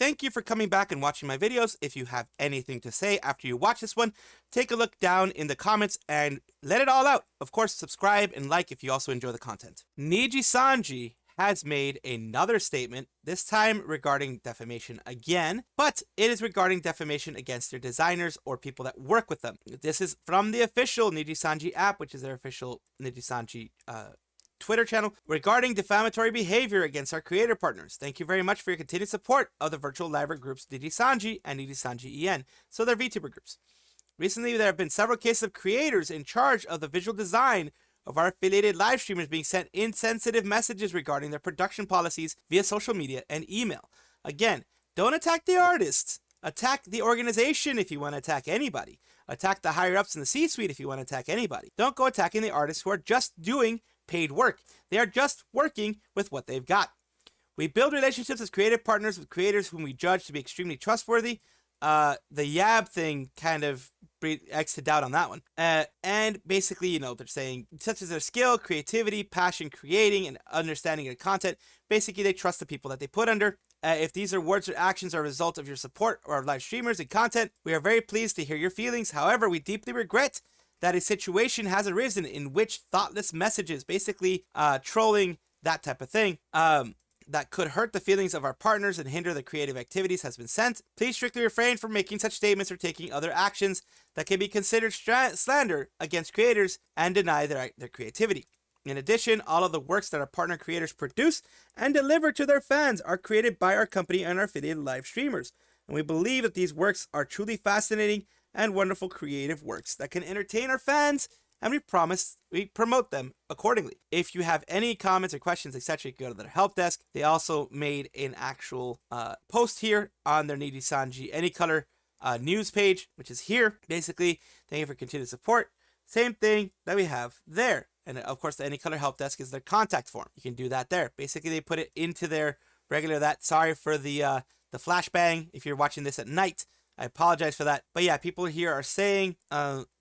thank you for coming back and watching my videos. If you have anything to say after you watch this one, take a look down in the comments and let it all out. Of course, subscribe and like if you also enjoy the content. Nijisanji has made another statement, this time regarding defamation again, but it is regarding defamation against their designers or people that work with them. This is from the official Nijisanji app, which is their official Nijisanji Twitter channel, regarding defamatory behavior against our creator partners. Thank you very much for your continued support of the virtual live groups Nijisanji and Nijisanji EN, so they're VTuber groups. Recently, there have been several cases of creators in charge of the visual design of our affiliated live streamers being sent insensitive messages regarding their production policies via social media and email. Again, don't attack the artists. Attack the organization if you want to attack anybody. Attack the higher-ups in the C-suite if you want to attack anybody. Don't go attacking the artists who are just doing paid work. They are just working with what they've got. We build relationships as creative partners with creators whom we judge to be extremely trustworthy. The Yab thing kind of X to doubt on that one. And basically, you know, they're saying such as their skill, creativity, passion, creating, and understanding of content. Basically, they trust the people that they put under. If these are words or actions are a result of your support or our live streamers and content, we are very pleased to hear your feelings. However, we deeply regret that a situation has arisen in which thoughtless messages, basically trolling, that type of thing, that could hurt the feelings of our partners and hinder the creative activities has been sent. Please strictly refrain from making such statements or taking other actions that can be considered slander against creators and deny their creativity. In addition, all of the works that our partner creators produce and deliver to their fans are created by our company and our affiliated live streamers. And we believe that these works are truly fascinating and wonderful creative works that can entertain our fans, and we promote them accordingly. If you have any comments or questions, etc., you can go to their help desk. They also made an actual post here on their Nijisanji Any Color news page, which is here. Basically, thank you for continued support. Same thing that we have there. And of course, the Any Color help desk is their contact form. You can do that there. Basically, they put it into their regular Sorry for the flashbang if you're watching this at night. I apologize for that. But yeah, people here are saying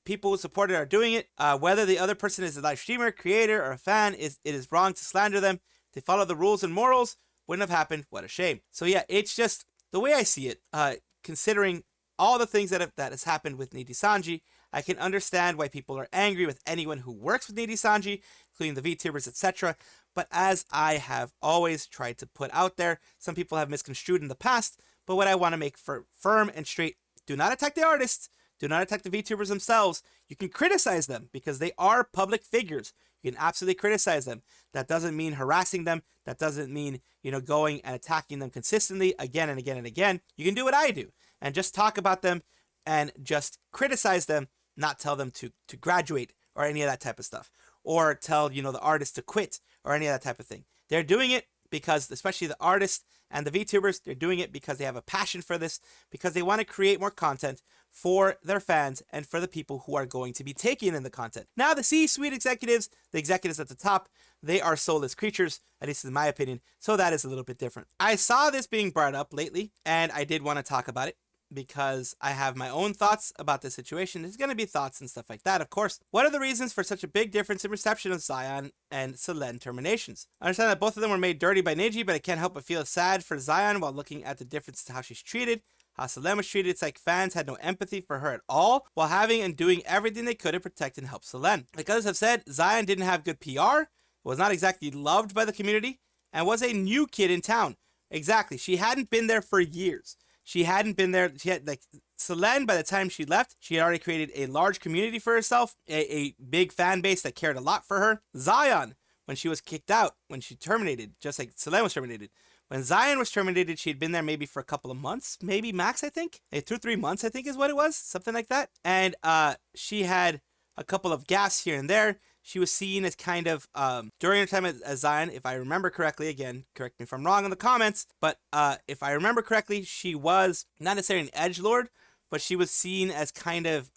people who support it are doing it. Whether the other person is a live streamer, creator, or a fan, it is wrong to slander them. They follow the rules and morals. Wouldn't have happened. What a shame. So yeah, it's just the way I see it. Considering all the things that has happened with Nijisanji, I can understand why people are angry with anyone who works with Nijisanji, including the VTubers, etc. But as I have always tried to put out there, some people have misconstrued in the past. But what I want to make firm and straight, do not attack the artists. Do not attack the VTubers themselves. You can criticize them because they are public figures. You can absolutely criticize them. That doesn't mean harassing them. That doesn't mean, you know, going and attacking them consistently again and again and again. You can do what I do and just talk about them and just criticize them, not tell them to graduate or any of that type of stuff, or tell, you know, the artist to quit or any of that type of thing. They're doing it because, especially the artists and the VTubers, they're doing it because they have a passion for this, because they want to create more content for their fans and for the people who are going to be taking in the content. Now, the C-suite executives, the executives at the top, they are soulless creatures, at least in my opinion, so that is a little bit different. I saw this being brought up lately, and I did want to talk about it, because I have my own thoughts about the situation. There's going to be thoughts and stuff like that, of course. What are the reasons for such a big difference in reception of Zaion and Selen terminations? I understand that both of them were made dirty by Neji, but I can't help but feel sad for Zaion while looking at the difference to how she's treated, how Selen was treated. It's like fans had no empathy for her at all, while having and doing everything they could to protect and help Selen. Like others have said, Zaion didn't have good PR, was not exactly loved by the community, and was a new kid in town. Exactly. She hadn't been there for years. She hadn't been there. She had, like, Selen, by the time she left, she had already created a large community for herself, a big fan base that cared a lot for her. Zaion, when she was kicked out, when she terminated, just like Selen was terminated. When Zaion was terminated, she had been there maybe for a couple of months, maybe max, I think. 2 or 3 months, I think is what it was, something like that. And she had a couple of gaffes here and there. She was seen as kind of, during her time as Zaion, if I remember correctly, again, correct me if I'm wrong in the comments, but if I remember correctly, she was not necessarily an edgelord, but she was seen as kind of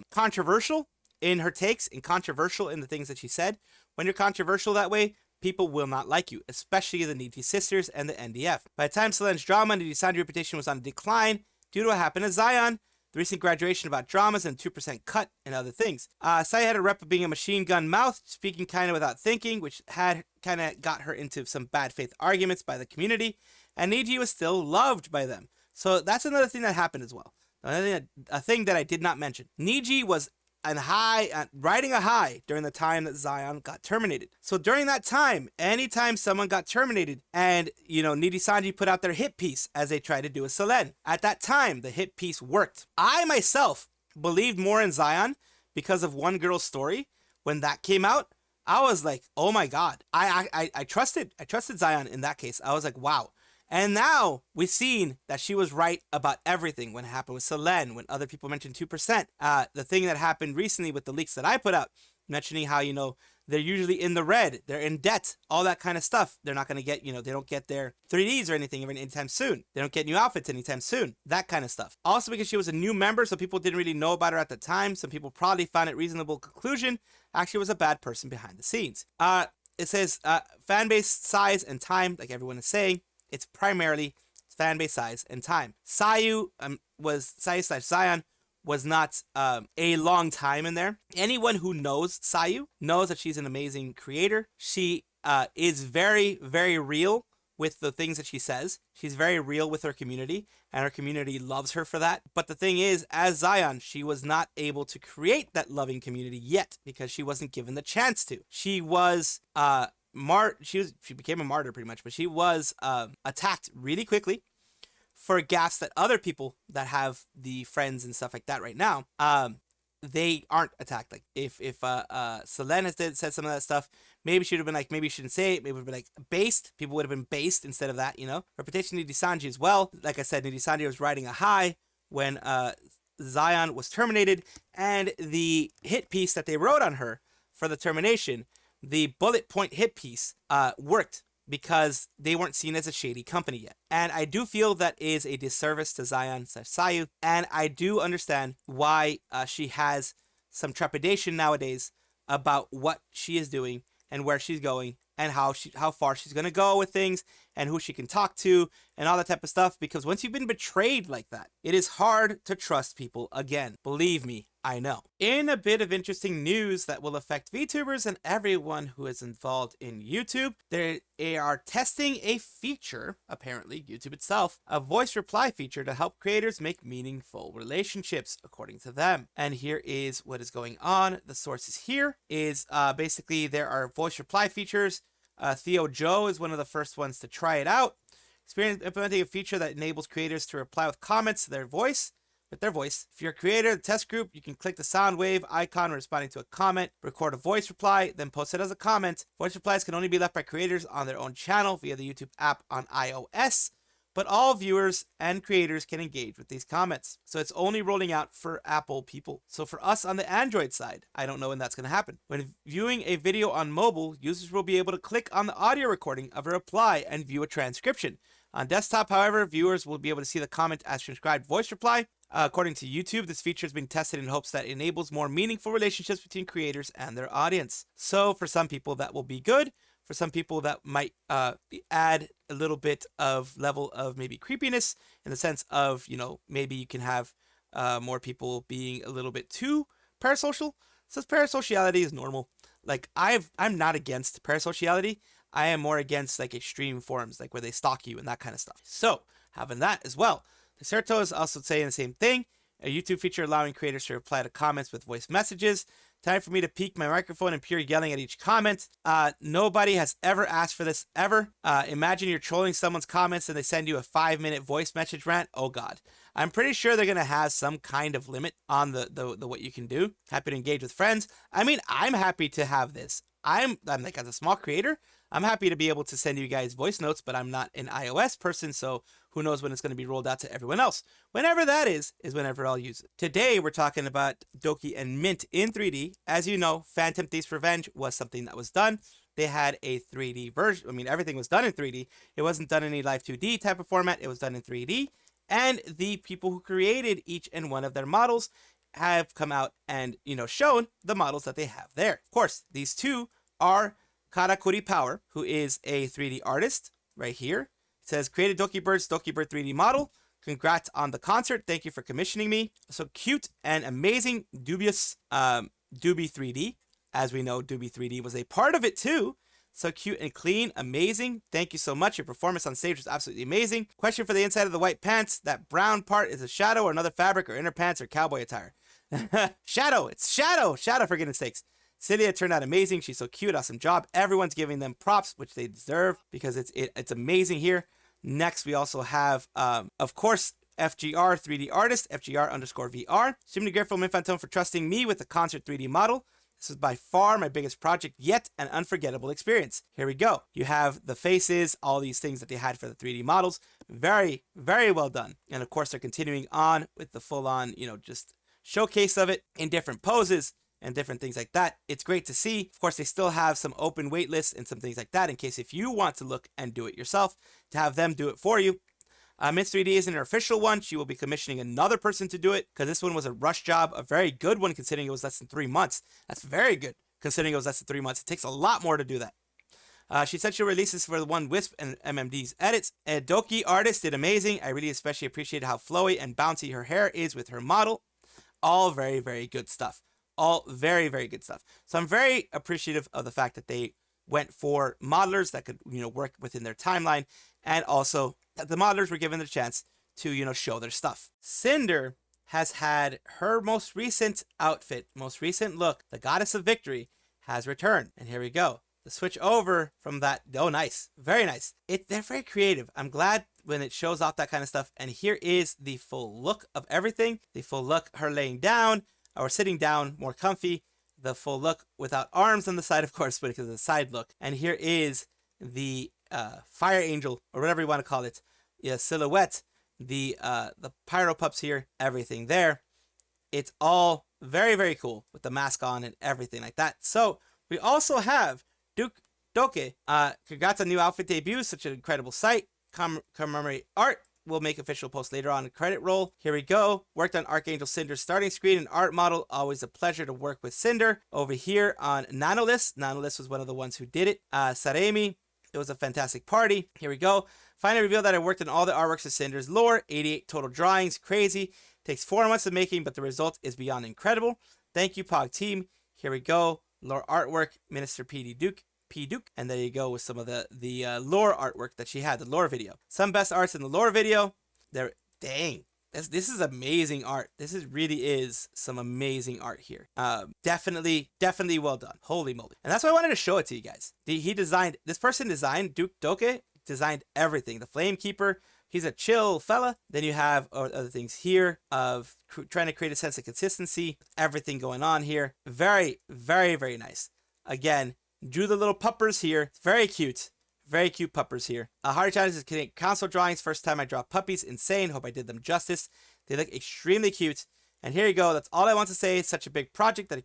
controversial in her takes and controversial in the things that she said. When you're controversial that way, people will not like you, especially the Niji sisters and the NDF. By the time Selen's drama and Nijisanji's reputation was on a decline due to what happened to Zaion, the recent graduation about dramas and 2% cut and other things. Sai had a rep of being a machine gun mouth, speaking kind of without thinking, which had kind of got her into some bad faith arguments by the community. and Niji was still loved by them. So that's another thing that happened as well. A thing that I did not mention. Niji was riding a high during the time that Zaion got terminated. So during that time, anytime someone got terminated and, Nijisanji put out their hit piece as they tried to do with Selen, at that time, the hit piece worked. I myself believed more in Zaion because of one girl's story. When that came out, I was like, oh my God, I trusted Zaion in that case. I was like, wow. And now we've seen that she was right about everything when it happened with Selen, when other people mentioned 2%. The thing that happened recently with the leaks that I put out, mentioning how, they're usually in the red, they're in debt, all that kind of stuff. They're not going to get, they don't get their 3Ds or anything anytime soon. They don't get new outfits anytime soon. That kind of stuff. Also because she was a new member, so people didn't really know about her at the time. Some people probably found it reasonable conclusion. Actually was a bad person behind the scenes. It says fan base size and time, like everyone is saying. It's primarily fan base size and time. Sayu Sayu/Zaion was not a long time in there. Anyone who knows Sayu knows that she's an amazing creator. She is very, very real with the things that she says. She's very real with her community, and her community loves her for that. But the thing is, as Zaion, she was not able to create that loving community yet because she wasn't given the chance to. She was she became a martyr pretty much, but she was attacked really quickly for gaffes that other people that have the friends and stuff like that right now, they aren't attacked. Like if Selen has said some of that stuff, maybe she would have been like, maybe you shouldn't say it, maybe it would have been like based. People would have been based instead of that, Reputation Nijisanji as well. Like I said, Nijisanji was riding a high when Zaion was terminated, and the hit piece that they wrote on her for the termination, the bullet point hit piece, worked because they weren't seen as a shady company yet. And I do feel that is a disservice to Zaion/Sayu, and I do understand why she has some trepidation nowadays about what she is doing and where she's going and how far she's going to go with things and who she can talk to and all that type of stuff, because once you've been betrayed like that, it is hard to trust people again. Believe me, I know. In a bit of interesting news that will affect VTubers and everyone who is involved in YouTube, they are testing a feature, apparently YouTube itself, a voice reply feature to help creators make meaningful relationships, according to them. And here is what is going on. The sources here is basically there are voice reply features. Theo Joe is one of the first ones to try it out. Implementing a feature that enables creators to reply with comments to their voice. If you're a creator, the test group, you can click the sound wave icon responding to a comment, record a voice reply, then post it as a comment. Voice replies can only be left by creators on their own channel via the YouTube app on iOS, but all viewers and creators can engage with these comments. So it's only rolling out for Apple people. So for us on the Android side, I don't know when that's going to happen. When viewing a video on mobile, users will be able to click on the audio recording of a reply and view a transcription. On desktop, however, viewers will be able to see the comment as transcribed voice reply. According to YouTube, this feature has been tested in hopes that it enables more meaningful relationships between creators and their audience. So for some people that will be good. For some people that might add a little bit of level of maybe creepiness in the sense of, maybe you can have more people being a little bit too parasocial. Since parasociality is normal. Like I'm not against parasociality. I am more against like extreme forms, like where they stalk you and that kind of stuff. So having that as well. Deserto is also saying the same thing. A YouTube feature allowing creators to reply to comments with voice messages. Time for me to peek my microphone and pure yelling at each comment. Nobody has ever asked for this ever. Imagine you're trolling someone's comments and they send you a 5-minute voice message rant. Oh God. I'm pretty sure they're going to have some kind of limit on the what you can do. Happy to engage with friends. I mean, I'm happy to have this. I'm like, as a small creator, I'm happy to be able to send you guys voice notes, but I'm not an iOS person, so who knows when it's going to be rolled out to everyone else. Whenever that is whenever I'll use it. Today, we're talking about Doki and Mint in 3D. As you know, Phantom Thief's Revenge was something that was done. They had a 3D version. I mean, everything was done in 3D. It wasn't done in any Live 2D type of format. It was done in 3D. And the people who created each and one of their models have come out and, shown the models that they have there. Of course, these two are Karakuri Power, who is a 3D artist right here. It says, created Doki Bird's Doki Bird 3D model. Congrats on the concert. Thank you for commissioning me. So cute and amazing, dubious Doobie 3D. As we know, Doobie 3D was a part of it too. So cute and clean. Amazing. Thank you so much. Your performance on stage was absolutely amazing. Question for the inside of the white pants. That brown part is a shadow or another fabric or inner pants or cowboy attire? Shadow. It's shadow. Shadow, for goodness sakes. Celia turned out amazing. She's so cute. Awesome job. Everyone's giving them props, which they deserve because it's amazing here. Next, we also have, of course, FGR 3D artist, FGR_VR. Extremely grateful Mint Phantom for trusting me with the concert 3D model. This is by far my biggest project yet, an unforgettable experience. Here we go. You have the faces, all these things that they had for the 3D models. Very, very well done. And of course, they're continuing on with the full-on, just showcase of it in different poses and different things like that. It's great to see. Of course, they still have some open wait lists and some things like that in case if you want to look and do it yourself, to have them do it for you. Mint 3D isn't an official one. She will be commissioning another person to do it because this one was a rush job, a very good one considering it was less than 3 months. That's very good considering it was less than 3 months. It takes a lot more to do that. She said she'll release this for the one Wisp and MMD's edits. And Doki artist did amazing. I really especially appreciated how flowy and bouncy her hair is with her model. All very, very good stuff. All very, very good stuff. So I'm very appreciative of the fact that they went for modelers that could, work within their timeline, and also that the modelers were given the chance to, show their stuff. Sinder has had her most recent outfit, most recent look, the Goddess of Victory, has returned. And here we go. The switch over from that. Oh, nice. Very nice. They're very creative. I'm glad when it shows off that kind of stuff. And here is the full look of everything. The full look, her laying down or sitting down, more comfy. The full look without arms on the side, of course, but because of the side look. And here is the fire angel, or whatever you want to call it, silhouette, the pyro pups here, everything there. It's all very, very cool with the mask on and everything like that. So we also have Doki. Congrats on new outfit debut, such an incredible sight. Commemorate art. We'll make official post later on in credit roll. Here we go. Worked on Archangel Cinder's starting screen and art model. Always a pleasure to work with Cinder. Over here on Nanolist. Nanolist was one of the ones who did it. Saremi. It was a fantastic party. Here we go. Finally revealed that I worked on all the artworks of Cinder's lore. 88 total drawings. Crazy. Takes 4 months of making, but the result is beyond incredible. Thank you, Pog team. Here we go. Lore artwork. Minister P. Duke. And there you go with some of the lore artwork that she had, the lore video. Some best arts in the lore video. Dang. This is amazing art. Really is some amazing art here. Definitely well done. Holy moly. And that's why I wanted to show it to you guys. This person designed, Doki, designed everything. The Flame Keeper, he's a chill fella. Then you have other things here of trying to create a sense of consistency. Everything going on here. Very, very, very nice. Again, drew the little puppers here. Very cute. Very cute puppers here. Hardy Challenge is creating console drawings. First time I draw puppies. Insane. Hope I did them justice. They look extremely cute. And here you go. That's all I want to say. It's such a big project that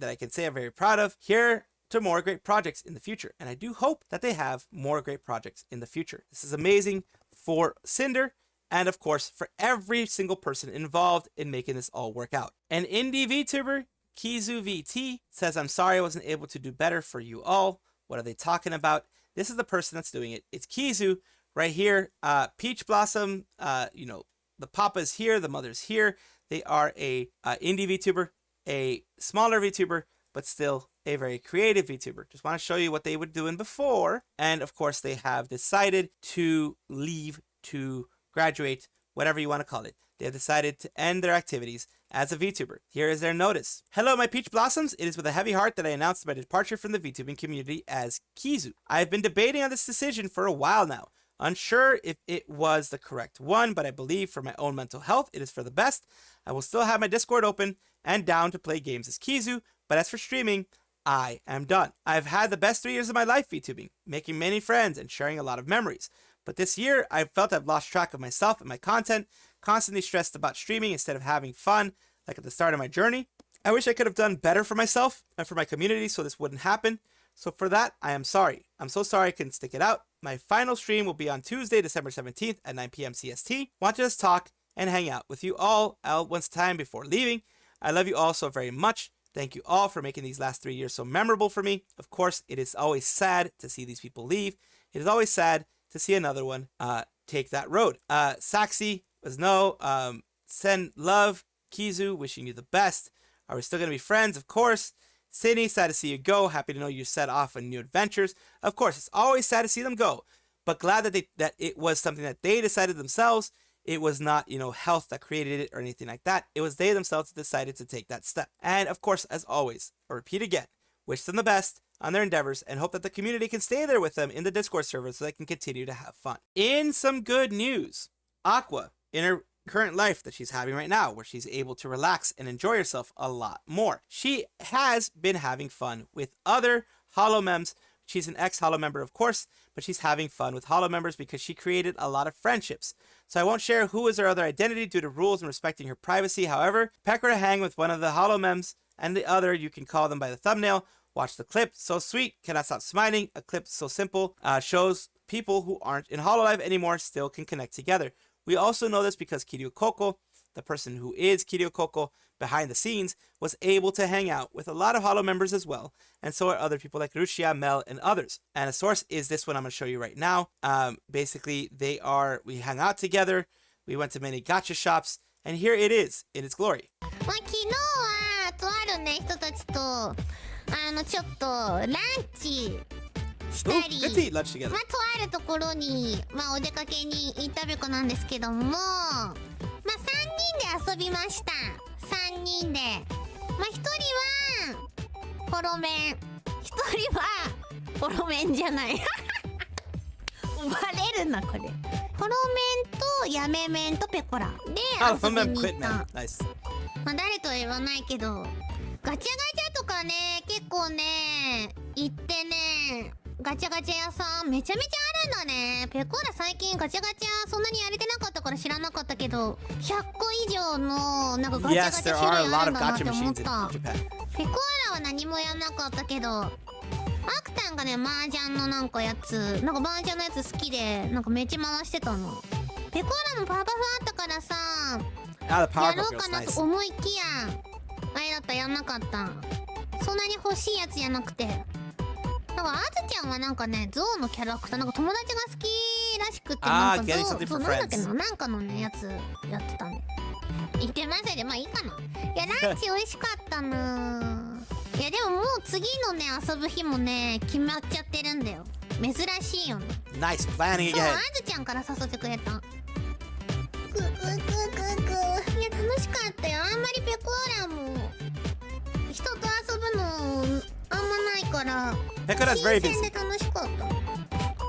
I can say I'm very proud of. Here to more great projects in the future. And I do hope that they have more great projects in the future. This is amazing for Cinder. And of course, for every single person involved in making this all work out. An indie VTuber, Kiizu VT, says, I'm sorry I wasn't able to do better for you all. What are they talking about? This is the person that's doing it. It's Kiizu right here. Peach Blossom, the papa's here, the mother's here. They are a indie VTuber, a smaller VTuber, but still a very creative VTuber. Just want to show you what they were doing before. And of course, they have decided to leave, to graduate, whatever you want to call it. They have decided to end their activities as a VTuber. Here is their notice. Hello, my Peach Blossoms. It is with a heavy heart that I announced my departure from the VTubing community as Kiizu. I have been debating on this decision for a while now. Unsure if it was the correct one, but I believe for my own mental health, it is for the best. I will still have my Discord open and down to play games as Kiizu, but as for streaming, I am done. I've had the best 3 years of my life VTubing, making many friends and sharing a lot of memories. But this year, I felt I've lost track of myself and my content, constantly stressed about streaming instead of having fun, like at the start of my journey. I wish I could have done better for myself and for my community so this wouldn't happen. So for that, I am sorry. I'm so sorry I couldn't stick it out. My final stream will be on Tuesday, December 17th at 9 p.m. CST. Want to just talk and hang out with you all once time before leaving. I love you all so very much. Thank you all for making these last 3 years so memorable for me. Of course, it is always sad to see these people leave. It is always sad to see another one take that road. Saxy was send love, Kiizu, wishing you the best. Are we still going to be friends? Of course. Sydney, sad to see you go. Happy to know you set off on new adventures. Of course, it's always sad to see them go, but glad that it was something that they decided themselves. It was not, health that created it or anything like that. It was they themselves that decided to take that step. And of course, as always, I'll repeat again, wish them the best on their endeavors and hope that the community can stay there with them in the Discord server so they can continue to have fun. In some good news, Aqua, in her current life that she's having right now, where she's able to relax and enjoy herself a lot more, she has been having fun with other Holomems. She's an ex-Holo member, of course, but she's having fun with Holo members because she created a lot of friendships. So I won't share who is her other identity due to rules and respecting her privacy. However, Pekora hang with one of the Holomems, and the other, you can call them by the thumbnail. Watch the clip. So sweet. Cannot stop smiling. A clip so simple. Shows people who aren't in Hololive anymore still can connect together. We also know this because Kiryu Koko, the person who is Kiryu Koko behind the scenes, was able to hang out with a lot of Holo members as well. And so are other people like Rushia, Mel, and others. And a source is this one I'm going to show you right now. Basically, we hung out together. We went to many gacha shops. And here it is in its glory. 昨日はとあるね人たちとちょっとランチしたり、Good to eat lunch together. とあるところにお出かけに行ったべこなんですけども、3人で遊びました。3人で、1人はホロメン、1人はホロメンじゃない。バレるなこれ。ホロメンとヤメメンとペコラで遊びに行った。Nice. 誰とは言わないけど、ガチャガチャとかね、結構ね、行ってね、ガチャガチャ屋さんめちゃめちゃあるんだね。ペコラ最近ガチャガチャそんなにやれてなかったから知らなかったけど、100個以上のなんかガチャガチャ種類あるんだなって思った。ペコラは何もやんなかったけど、アクタンがね、麻雀のなんかやつ、なんか麻雀のやつ好きで、なんかめっちゃ回してたの。ペコラもパワーパフあったからさ、やろうかなと思いきや、あれだった、やんなかった。そんなに欲しいやつじゃなくて。なんかあずちゃんはなんかね、ゾウのキャラクター、なんか友達が好きらしくて、なんかゾウ、なんだっけな、なんかのね、やつやってたね。言ってませんで、いいかな。いや、ランチ美味しかったな。いや、でももう次のね、遊ぶ日もね、決まっちゃってるんだよ。珍しいよね。Nice planning again. そう、あずちゃんから誘ってくれた。いや、楽しかったよ。あんまりペコーラも人と遊ぶのあんまないから、新鮮で楽しかった。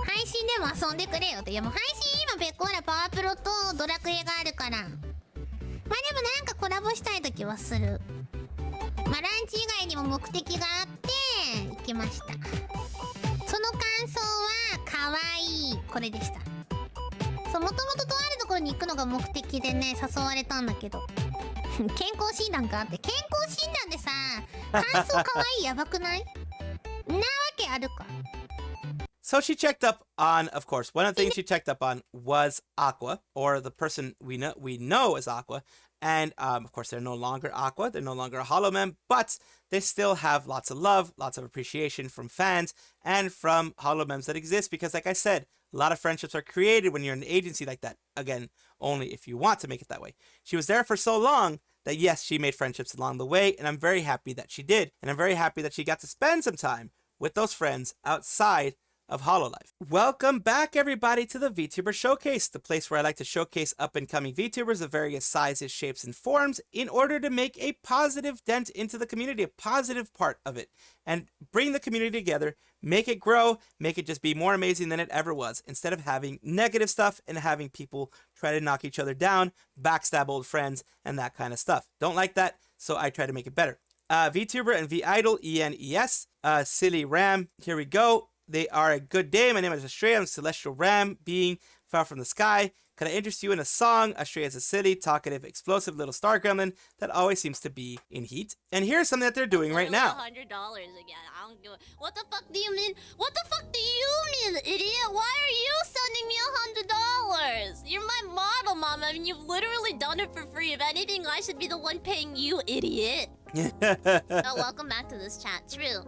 配信でも遊んでくれよって。いや、もう配信今ペコーラパワープロとドラクエがあるから、でもなんかコラボしたい時はする。ランチ以外にも目的があって行きました。その感想は可愛いこれでした。そう、もともととあるところに行くのが目的でね、誘われたんだけど健康診断があって、健康診断でさ、感想可愛いやばくない？なわけあるか。So she checked up on, of course, one of the things she checked up on was Aqua, or the person we know as Aqua. And, of course, they're no longer Aqua. They're no longer a Holomem, but they still have lots of love, lots of appreciation from fans and from Holomems that exist. Because, like I said, a lot of friendships are created when you're in an agency like that. Again, only if you want to make it that way. She was there for so long that, yes, she made friendships along the way. And I'm very happy that she did. And I'm very happy that she got to spend some time with those friends outside of Hololive. Welcome back, everybody, to the Vtuber Showcase, the place where I like to showcase up-and-coming Vtubers of various sizes, shapes, and forms in order to make a positive dent into the community, a positive part of it, and bring the community together, make it grow, make it just be more amazing than it ever was, instead of having negative stuff and having people try to knock each other down, backstab old friends, and that kind of stuff. Don't like that, so I try to make it better. Vtuber and V-Idol, ENES, Silly Ram, here we go. They are a good day. My name is Astrea. I'm Celestial Ram, being far from the sky. Could I interest you in a song? Astrea is a silly, talkative, explosive little star gremlin that always seems to be in heat. And here's something that they're doing right now. $100 again. I don't give a... What the fuck do you mean? What the fuck do you mean, idiot? Why are you sending me $100? You're my model, mama. I mean, you've literally done it for free. If anything, I should be the one paying you, idiot. Oh, welcome back to this chat. True.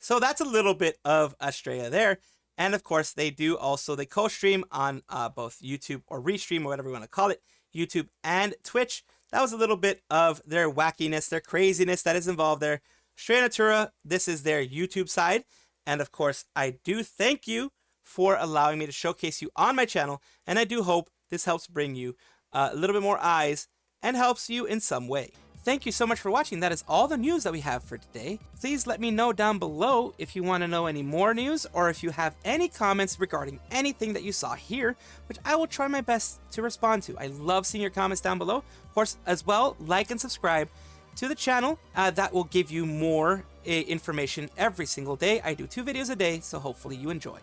So that's a little bit of Astrea there. And of course, they co-stream on both YouTube or Restream or whatever you want to call it. YouTube, and Twitch. That was a little bit of their wackiness, their craziness that is involved there. Astrea Natura, this is their YouTube side. And of course, I do thank you for allowing me to showcase you on my channel. And I do hope this helps bring you a little bit more eyes and helps you in some way. Thank you so much for watching. That is all the news that we have for today. Please let me know down below if you want to know any more news or if you have any comments regarding anything that you saw here, which I will try my best to respond to. I love seeing your comments down below. Of course, as well, like and subscribe to the channel. That will give you more information every single day. I do 2 videos a day, so hopefully you enjoy.